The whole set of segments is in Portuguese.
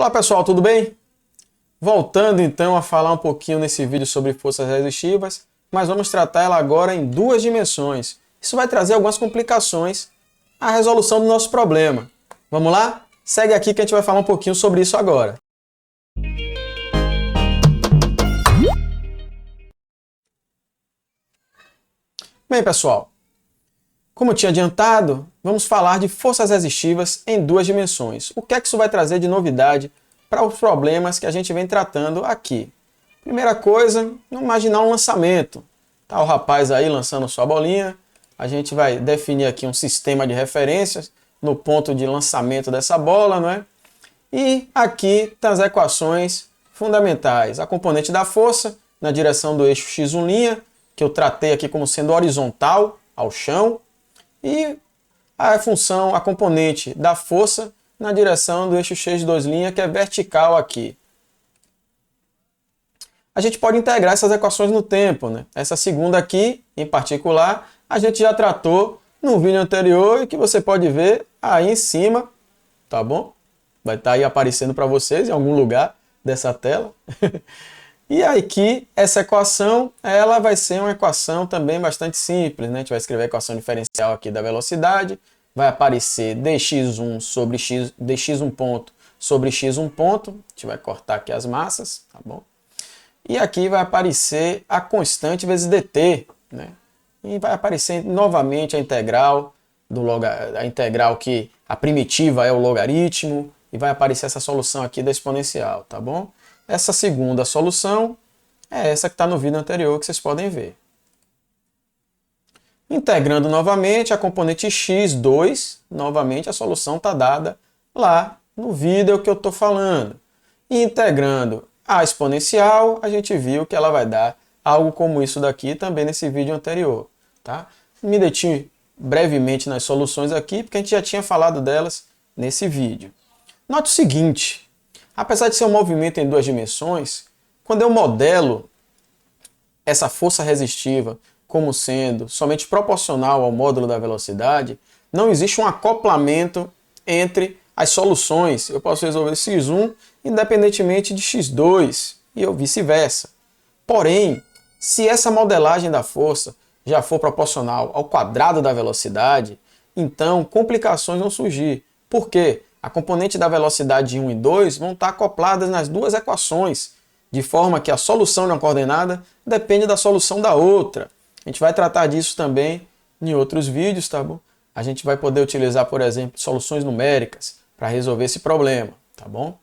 Olá pessoal, tudo bem? Voltando então a falar um pouquinho nesse vídeo sobre forças resistivas, mas vamos tratar ela agora em duas dimensões. Isso vai trazer algumas complicações à resolução do nosso problema. Vamos lá? Segue aqui que a gente vai falar um pouquinho sobre isso agora. Bem pessoal, como eu tinha adiantado, vamos falar de forças resistivas em duas dimensões. O que é que isso vai trazer de novidade para os problemas que a gente vem tratando aqui? Primeira coisa, imaginar um lançamento. Tá o rapaz aí lançando sua bolinha, a gente vai definir aqui um sistema de referências no ponto de lançamento dessa bola, não é? E aqui estão as equações fundamentais. A componente da força na direção do eixo x1', que eu tratei aqui como sendo horizontal ao chão, e a função, a componente da força na direção do eixo x2', que é vertical aqui. A gente pode integrar essas equações no tempo, né? Essa segunda aqui, em particular, a gente já tratou no vídeo anterior e que você pode ver aí em cima, tá bom? Vai estar aí aparecendo para vocês em algum lugar dessa tela. E aqui, essa equação, ela vai ser uma equação também bastante simples, né? A gente vai escrever a equação diferencial aqui da velocidade, vai aparecer dx1 sobre x, dx1 ponto sobre x1 ponto, a gente vai cortar aqui as massas, tá bom? E aqui vai aparecer a constante vezes dt, né? E vai aparecer novamente a integral, a integral que a primitiva é o logaritmo, e vai aparecer essa solução aqui da exponencial, tá bom? Essa segunda solução é essa que está no vídeo anterior que vocês podem ver. Integrando novamente a componente x2, novamente a solução está dada lá no vídeo que eu estou falando. E integrando a exponencial, a gente viu que ela vai dar algo como isso daqui também nesse vídeo anterior. Tá? Me detive brevemente nas soluções aqui, porque a gente já tinha falado delas nesse vídeo. Note o seguinte, apesar de ser um movimento em duas dimensões, quando eu modelo essa força resistiva como sendo somente proporcional ao módulo da velocidade, não existe um acoplamento entre as soluções. Eu posso resolver x1 independentemente de x2 e vice-versa. Porém, se essa modelagem da força já for proporcional ao quadrado da velocidade, então complicações vão surgir. Por quê? A componente da velocidade 1 e 2 vão estar acopladas nas duas equações, de forma que a solução de uma coordenada depende da solução da outra. A gente vai tratar disso também em outros vídeos, tá bom? A gente vai poder utilizar, por exemplo, soluções numéricas para resolver esse problema, tá bom?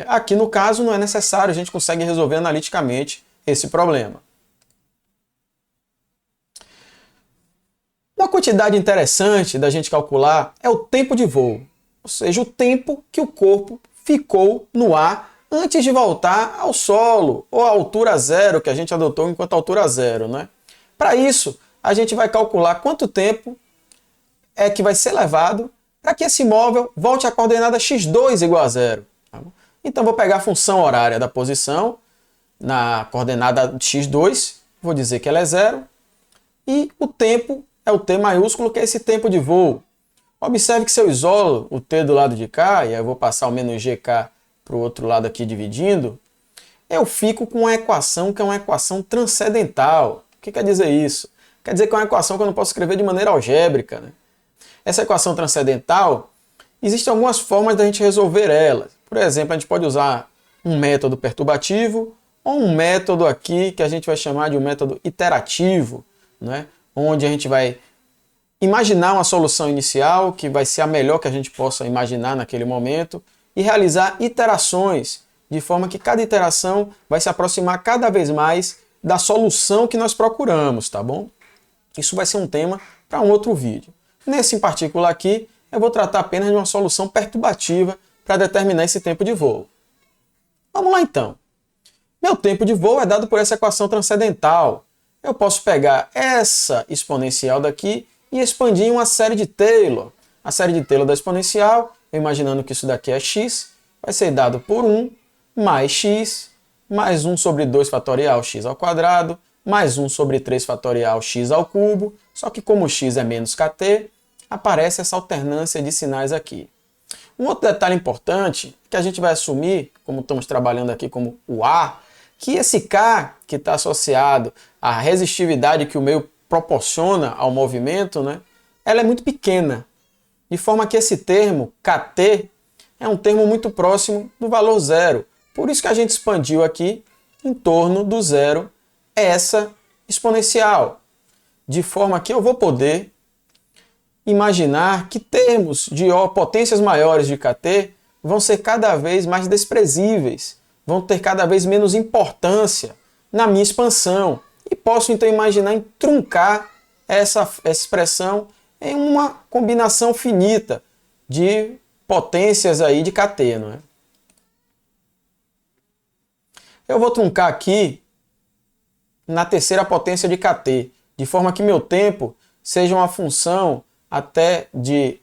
Aqui no caso não é necessário, a gente consegue resolver analiticamente esse problema. Uma quantidade interessante da gente calcular é o tempo de voo, ou seja, o tempo que o corpo ficou no ar antes de voltar ao solo, ou à altura zero, que a gente adotou enquanto altura zero, né? Para isso, a gente vai calcular quanto tempo é que vai ser levado para que esse móvel volte à coordenada x2 igual a zero. Tá bom? Então, vou pegar a função horária da posição na coordenada x2, vou dizer que ela é zero, e o tempo é o t maiúsculo, que é esse tempo de voo. Observe que se eu isolo o t do lado de cá, e aí eu vou passar o menos gk para o outro lado aqui dividindo, eu fico com uma equação que é uma equação transcendental. O que quer dizer isso? Quer dizer que é uma equação que eu não posso escrever de maneira algébrica, né? Essa equação transcendental, existem algumas formas da gente resolver ela. Por exemplo, a gente pode usar um método perturbativo ou um método aqui que a gente vai chamar de um método iterativo, né? Onde a gente vai imaginar uma solução inicial que vai ser a melhor que a gente possa imaginar naquele momento e realizar iterações, de forma que cada iteração vai se aproximar cada vez mais da solução que nós procuramos, tá bom? Isso vai ser um tema para um outro vídeo. Nesse em particular aqui, eu vou tratar apenas de uma solução perturbativa para determinar esse tempo de voo. Vamos lá então. Meu tempo de voo é dado por essa equação transcendental. Eu posso pegar essa exponencial daqui e expandir em uma série de Taylor. A série de Taylor da exponencial, imaginando que isso daqui é x, vai ser dado por 1 mais x, mais 1 sobre 2 fatorial x ao quadrado, mais 1 sobre 3 fatorial x ao cubo, só que como x é menos kt, aparece essa alternância de sinais aqui. Um outro detalhe importante que a gente vai assumir, como estamos trabalhando aqui como o A, que esse K que está associado à resistividade que o meio proporciona ao movimento, né, ela é muito pequena, de forma que esse termo, Kt, é um termo muito próximo do valor zero. Por isso que a gente expandiu aqui em torno do zero essa exponencial, de forma que eu vou poder imaginar que termos de potências maiores de Kt vão ser cada vez mais desprezíveis, vão ter cada vez menos importância na minha expansão. E posso então imaginar em truncar essa expressão em uma combinação finita de potências aí de Kt, não é? Eu vou truncar aqui na terceira potência de Kt, de forma que meu tempo seja uma função até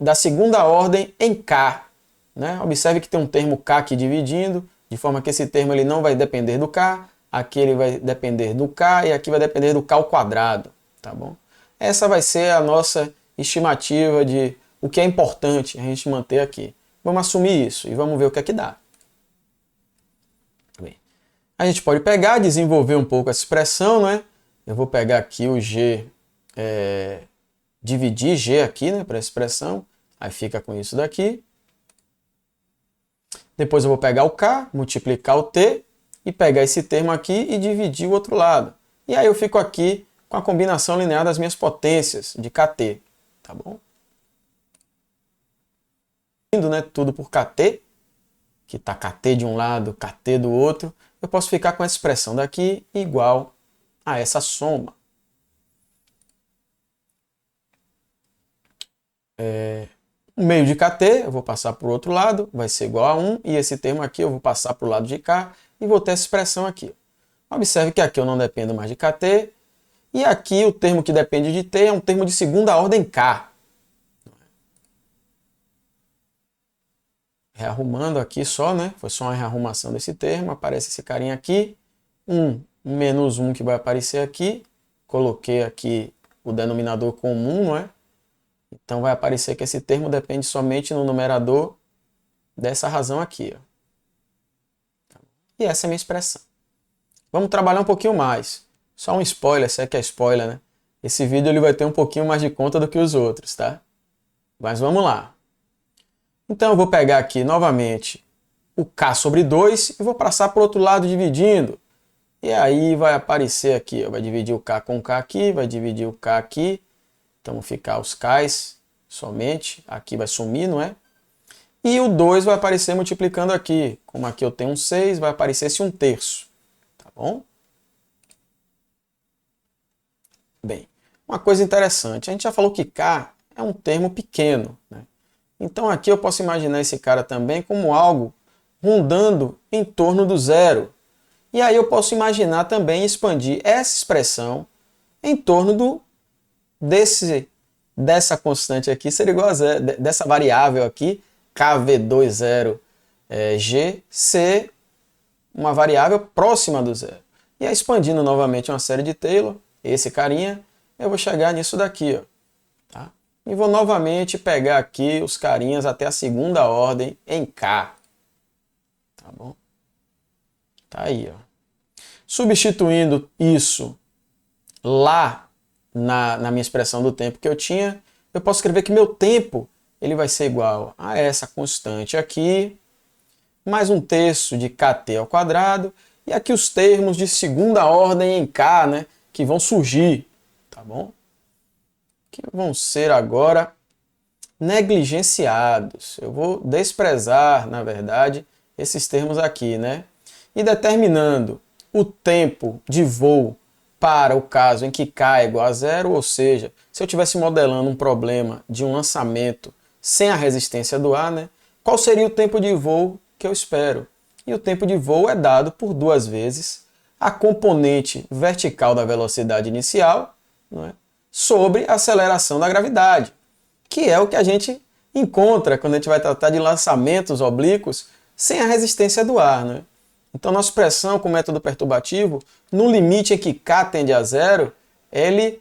da segunda ordem em K. Né? Observe que tem um termo K aqui dividindo, de forma que esse termo ele não vai depender do K, aqui ele vai depender do K e aqui vai depender do K ao quadrado. Tá bom? Essa vai ser a nossa estimativa de o que é importante a gente manter aqui. Vamos assumir isso e vamos ver o que é que dá. Bem, a gente pode pegar, desenvolver um pouco essa expressão, né? Eu vou pegar aqui o G, dividir G aqui, né, para a expressão, aí fica com isso daqui. Depois eu vou pegar o K, multiplicar o T e pegar esse termo aqui e dividir o outro lado. E aí eu fico aqui com a combinação linear das minhas potências de Kt, tá bom? Indo, né, tudo por Kt, que está Kt de um lado, Kt do outro, eu posso ficar com essa expressão daqui igual a essa soma. O meio de Kt eu vou passar para o outro lado, vai ser igual a 1, e esse termo aqui eu vou passar para o lado de K e vou ter essa expressão aqui. Observe que aqui eu não dependo mais de Kt, e aqui o termo que depende de T é um termo de segunda ordem K. Rearrumando aqui só, né? Foi só uma rearrumação desse termo, aparece esse carinha aqui, 1 menos 1 que vai aparecer aqui, coloquei aqui o denominador comum, não é? Então vai aparecer que esse termo depende somente no numerador dessa razão aqui. Ó. E essa é a minha expressão. Vamos trabalhar um pouquinho mais. Só um spoiler, se é que é spoiler, né? Esse vídeo ele vai ter um pouquinho mais de conta do que os outros, tá? Mas vamos lá. Então eu vou pegar aqui novamente o K sobre 2 e vou passar para o outro lado dividindo. E aí vai aparecer aqui, ó, vai dividir o K com o K aqui, vai dividir o K aqui. Então vão ficar os Ks somente, aqui vai sumir, não é? E o 2 vai aparecer multiplicando aqui. Como aqui eu tenho um 6, vai aparecer esse 1/3. Tá bom? Bem, uma coisa interessante, a gente já falou que K é um termo pequeno, né? Então aqui eu posso imaginar esse cara também como algo rondando em torno do zero. E aí eu posso imaginar também expandir essa expressão em torno dessa constante aqui, seria igual a zero, dessa variável aqui, KV20G, ser uma variável próxima do zero. E aí expandindo novamente uma série de Taylor, esse carinha, eu vou chegar nisso daqui, ó. E vou novamente pegar aqui os carinhas até a segunda ordem em K. Tá bom? Tá aí, ó. Substituindo isso lá na minha expressão do tempo que eu tinha, eu posso escrever que meu tempo ele vai ser igual a essa constante aqui, mais 1/3 de Kt ao quadrado, e aqui os termos de segunda ordem em K, né, que vão surgir. Tá bom? Que vão ser agora negligenciados. Eu vou desprezar, na verdade, esses termos aqui, né? E determinando o tempo de voo para o caso em que K é igual a zero, ou seja, se eu estivesse modelando um problema de um lançamento sem a resistência do ar, né? Qual seria o tempo de voo que eu espero? E o tempo de voo é dado por 2 vezes a componente vertical da velocidade inicial, não é? Sobre a aceleração da gravidade, que é o que a gente encontra quando a gente vai tratar de lançamentos oblíquos sem a resistência do ar, né? Então, nossa expressão com método perturbativo, no limite em que K tende a zero, ele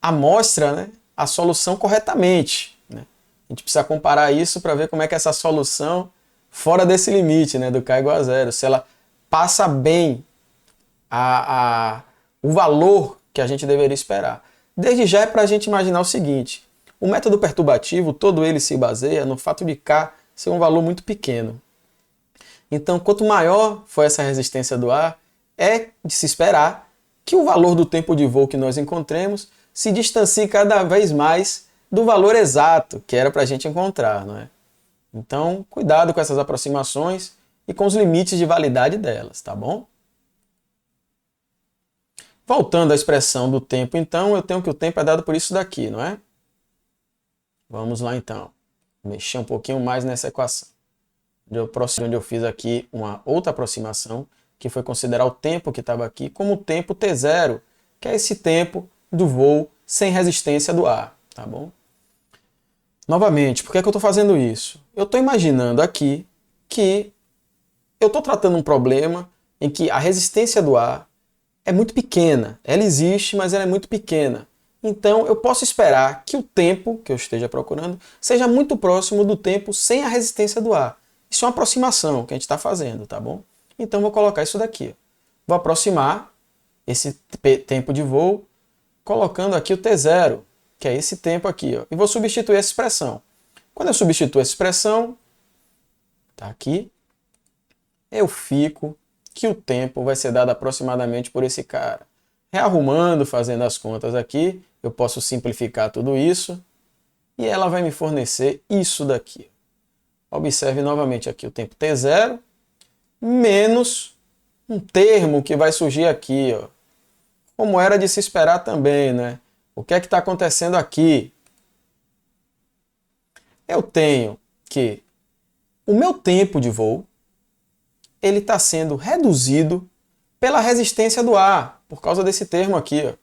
amostra, né, a solução corretamente, né? A gente precisa comparar isso para ver como é que essa solução, fora desse limite, né, do k igual a zero, se ela passa bem o valor que a gente deveria esperar. Desde já é para a gente imaginar o seguinte: o método perturbativo, todo ele se baseia no fato de k ser um valor muito pequeno. Então, quanto maior for essa resistência do ar, é de se esperar que o valor do tempo de voo que nós encontremos se distancie cada vez mais do valor exato que era para a gente encontrar, não é? Então, cuidado com essas aproximações e com os limites de validade delas, tá bom? Voltando à expressão do tempo, então, eu tenho que o tempo é dado por isso daqui, não é? Vamos lá, então. Mexer um pouquinho mais nessa equação. Onde eu fiz aqui uma outra aproximação, que foi considerar o tempo que estava aqui como o tempo t0, que é esse tempo do voo sem resistência do ar, tá bom? Novamente, por que é que eu estou fazendo isso? Eu estou imaginando aqui que eu estou tratando um problema em que a resistência do ar é muito pequena. Ela existe, mas ela é muito pequena. Então, eu posso esperar que o tempo que eu esteja procurando seja muito próximo do tempo sem a resistência do ar. Isso é uma aproximação que a gente está fazendo, tá bom? Então, vou colocar isso daqui. Vou aproximar esse tempo de voo, colocando aqui o t0, que é esse tempo aqui, ó, e vou substituir essa expressão. Quando eu substituo essa expressão, tá aqui, eu fico que o tempo vai ser dado aproximadamente por esse cara. Rearrumando, fazendo as contas aqui, eu posso simplificar tudo isso e ela vai me fornecer isso daqui. Observe novamente aqui o tempo t0 menos um termo que vai surgir aqui, ó, como era de se esperar também, né? O que é que está acontecendo aqui? Eu tenho que o meu tempo de voo ele está sendo reduzido pela resistência do ar, por causa desse termo aqui, ó.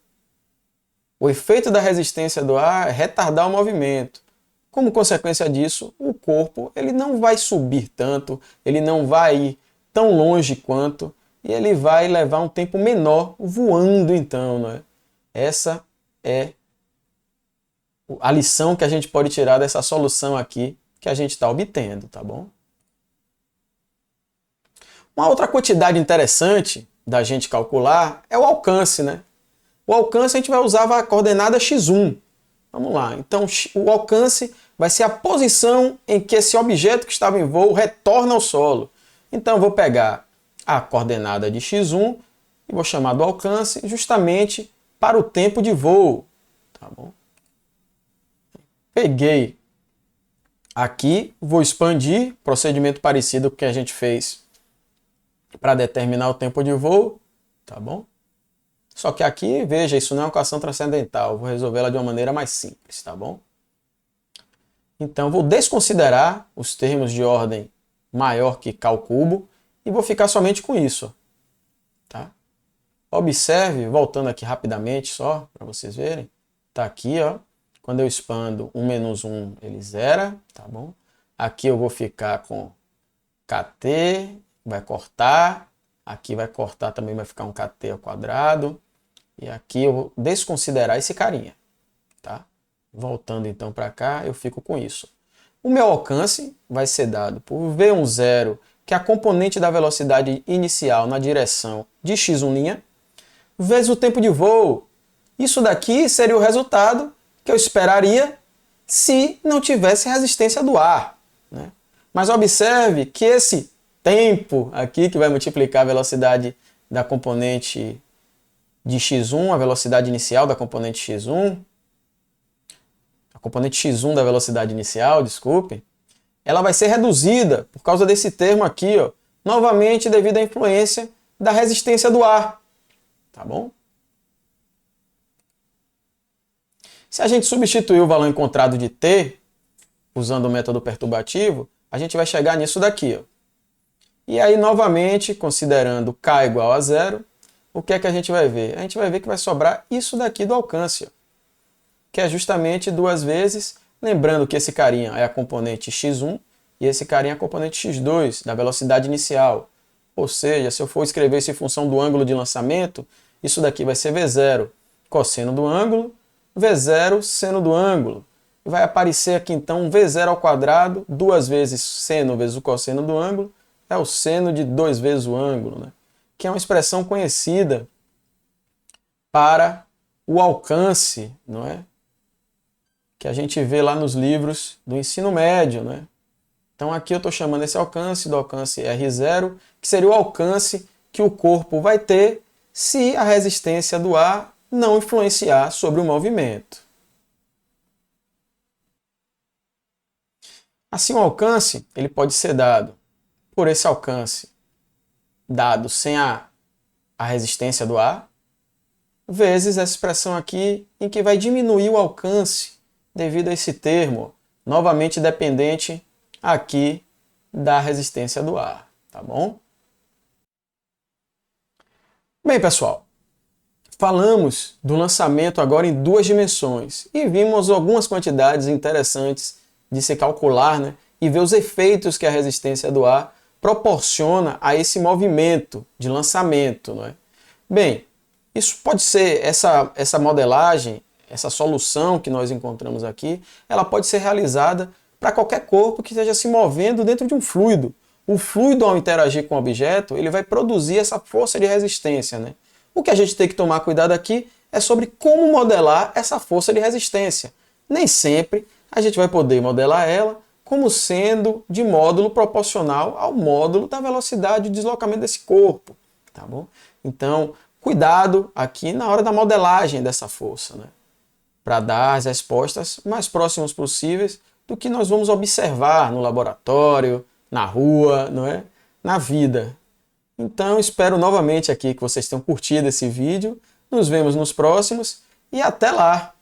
O efeito da resistência do ar é retardar o movimento. Como consequência disso, o corpo ele não vai subir tanto, ele não vai ir tão longe quanto, e ele vai levar um tempo menor voando então, né? Essa é a lição que a gente pode tirar dessa solução aqui que a gente está obtendo, tá bom? Uma outra quantidade interessante da gente calcular é o alcance, né? O alcance a gente vai usar a coordenada x1. Vamos lá. Então, o alcance vai ser a posição em que esse objeto que estava em voo retorna ao solo. Então, eu vou pegar a coordenada de x1 e vou chamar do alcance justamente para o tempo de voo. Tá bom? Peguei aqui, vou expandir, procedimento parecido com o que a gente fez para determinar o tempo de voo, tá bom? Só que aqui, veja, isso não é uma equação transcendental, vou resolvê-la de uma maneira mais simples, tá bom? Então, vou desconsiderar os termos de ordem maior que k ao cubo e vou ficar somente com isso, tá? Observe, voltando aqui rapidamente só, para vocês verem, tá aqui, ó, quando eu expando 1 menos 1, ele zera, tá bom? Aqui eu vou ficar com kt, vai cortar, aqui vai cortar também, vai ficar um kt ao quadrado, e aqui eu vou desconsiderar esse carinha, tá? Voltando então para cá, eu fico com isso. O meu alcance vai ser dado por v10, que é a componente da velocidade inicial na direção de x1', vezes o tempo de voo. Isso daqui seria o resultado que eu esperaria se não tivesse resistência do ar, né? Mas observe que esse tempo aqui, que vai multiplicar a velocidade da componente de x1, a velocidade inicial da componente x1, a componente x1 da velocidade inicial, desculpe, ela vai ser reduzida por causa desse termo aqui, ó, novamente devido à influência da resistência do ar, tá bom? Se a gente substituir o valor encontrado de t, usando o método perturbativo, a gente vai chegar nisso daqui, ó. E aí, novamente, considerando k igual a zero, o que é que a gente vai ver? A gente vai ver que vai sobrar isso daqui do alcance, ó, que é justamente 2 vezes, lembrando que esse carinha é a componente x1 e esse carinha é a componente x2 da velocidade inicial. Ou seja, se eu for escrever isso em função do ângulo de lançamento, isso daqui vai ser v0 cosseno do ângulo, v0 seno do ângulo. e vai aparecer aqui então um V0 ao quadrado, 2 vezes seno vezes o cosseno do ângulo, é o seno de 2 vezes o ângulo, né? Que é uma expressão conhecida para o alcance, não é? Que a gente vê lá nos livros do ensino médio, né? Então aqui eu estou chamando esse alcance do alcance R0, que seria o alcance que o corpo vai ter se a resistência do ar não influenciar sobre o movimento. Assim, o alcance ele pode ser dado por esse alcance dado sem a resistência do ar, vezes essa expressão aqui em que vai diminuir o alcance devido a esse termo, novamente dependente aqui da resistência do ar, tá bom? Bem, pessoal, falamos do lançamento agora em 2 dimensões e vimos algumas quantidades interessantes de se calcular, né, e ver os efeitos que a resistência do ar proporciona a esse movimento de lançamento, não é? Bem, isso pode ser, essa modelagem, essa solução que nós encontramos aqui, ela pode ser realizada para qualquer corpo que esteja se movendo dentro de um fluido. O fluido, ao interagir com o objeto, ele vai produzir essa força de resistência, né? O que a gente tem que tomar cuidado aqui é sobre como modelar essa força de resistência. Nem sempre a gente vai poder modelar ela como sendo de módulo proporcional ao módulo da velocidade de deslocamento desse corpo, tá bom? Então, cuidado aqui na hora da modelagem dessa força, né? Para dar as respostas mais próximas possíveis do que nós vamos observar no laboratório, na rua, não é? Na vida. Então, espero novamente aqui que vocês tenham curtido esse vídeo. Nos vemos nos próximos e até lá!